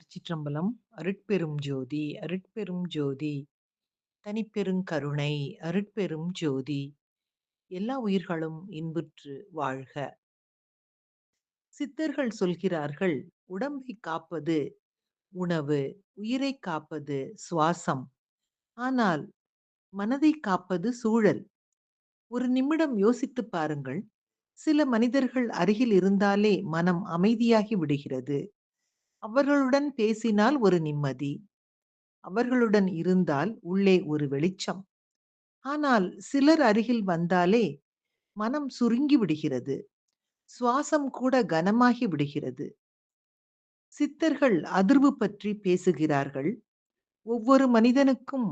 திருச்சிற்றம்பலம். அருட்பெரும் ஜோதி அருட்பெரும் ஜோதி தனிப்பெருங்கருணை அருட்பெரும் ஜோதி. எல்லா உயிர்களும் இன்புற்று வாழ்க. சித்தர்கள் சொல்கிறார்கள், உடம்பை காப்பது உணவு, உயிரை காப்பது சுவாசம். ஆனால் மனதை காப்பது சூழல். ஒரு நிமிடம் யோசித்துப் பாருங்கள். சில மனிதர்கள் அருகில் இருந்தாலே மனம் அமைதியாகி விடுகிறது. அவர்களுடன் பேசினால் ஒரு நிம்மதி. அவர்களுடன் இருந்தால் உள்ளே ஒரு வெளிச்சம். ஆனால் சிலர் அருகில் வந்தாலே மனம் சுருங்கி விடுகிறது. சுவாசம் கூட கனமாகி விடுகிறது. சித்தர்கள் அதிர்வு பற்றி பேசுகிறார்கள். ஒவ்வொரு மனிதனுக்கும்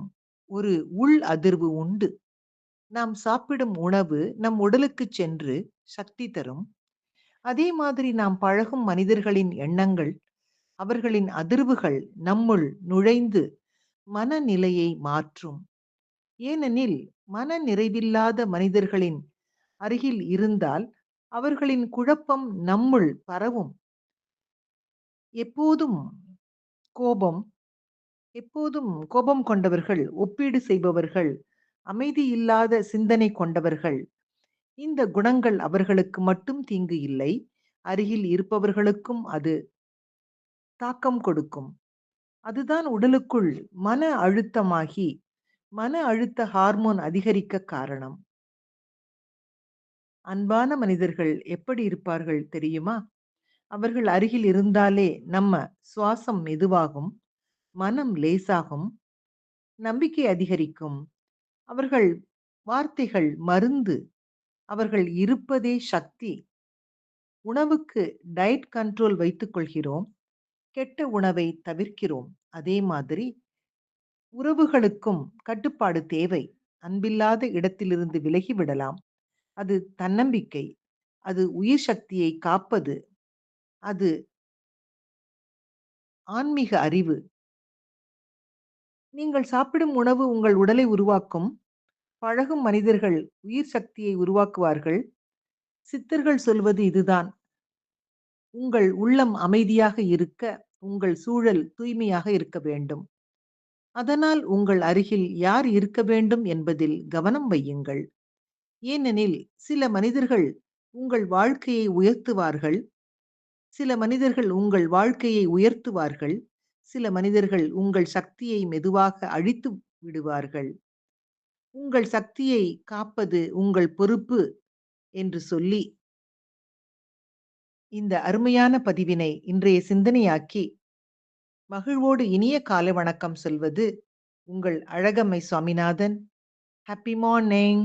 ஒரு உள் அதிர்வு உண்டு. நாம் சாப்பிடும் உணவு நம் உடலுக்கு சென்று சக்தி தரும். அதே மாதிரி நாம் பழகும் மனிதர்களின் எண்ணங்கள், அவர்களின் அதிர்வுகள் நம்முள் நுழைந்து மனநிலையை மாற்றும். ஏனெனில் மன நிறைவில்லாத மனிதர்களின் அருகில் இருந்தால் அவர்களின் குழப்பம் நம்முள் பரவும். எப்போதும் கோபம் எப்போதும் கோபம் கொண்டவர்கள், ஒப்பீடு செய்பவர்கள், அமைதி இல்லாத சிந்தனை கொண்டவர்கள். இந்த குணங்கள் அவர்களுக்கு மட்டும் தீங்கு இல்லை, அருகில் இருப்பவர்களுக்கும் அது தாக்கம் கொடுக்கும். அதுதான் உடலுக்குள் மன அழுத்தமாகி மன அழுத்த ஹார்மோன் அதிகரிக்க காரணம். அன்பான மனிதர்கள் எப்படி இருப்பார்கள் தெரியுமா? அவர்கள் அருகில் இருந்தாலே நம்ம சுவாசம் மெதுவாகும், மனம் லேசாகும், நம்பிக்கை அதிகரிக்கும். அவர்கள் வார்த்தைகள் மருந்து. அவர்கள் இருப்பதே சக்தி. உணவுக்கு டயட் கண்ட்ரோல் வைத்துக் கொள்கிறோம். கெட்ட உணவை தவிர்க்கிறோம். அதே மாதிரி உறவுகளுக்கும் கட்டுப்பாடு தேவை. அன்பில்லாத இடத்திலிருந்து விலகி விடலாம். அது தன்னம்பிக்கை. அது உயிர் சக்தியை காப்பது. அது ஆன்மீக அறிவு. நீங்கள் சாப்பிடும் உணவு உங்கள் உடலை உருவாக்கும். பழகும் மனிதர்கள் உயிர் சக்தியை உருவாக்குவார்கள். சித்தர்கள் சொல்வது இதுதான். உங்கள் உள்ளம் அமைதியாக இருக்க, உங்கள் சூழல் தூய்மையாக இருக்க வேண்டும். அதனால் உங்கள் அருகில் யார் இருக்க வேண்டும் என்பதில் கவனம் வையுங்கள். ஏனெனில் சில மனிதர்கள் உங்கள் வாழ்க்கையை உயர்த்துவார்கள். சில மனிதர்கள் உங்கள் வாழ்க்கையை உயர்த்துவார்கள். சில மனிதர்கள் உங்கள் சக்தியை மெதுவாக அழித்து விடுவார்கள். உங்கள் சக்தியை காப்பது உங்கள் பொறுப்பு என்று சொல்லி, இந்த அருமையான பதிவினை இன்றைய சிந்தனையாக்கி, மகிழ்வோடு இனிய காலை வணக்கம் சொல்வது உங்கள் அழகம்மை சுவாமிநாதன். Happy morning.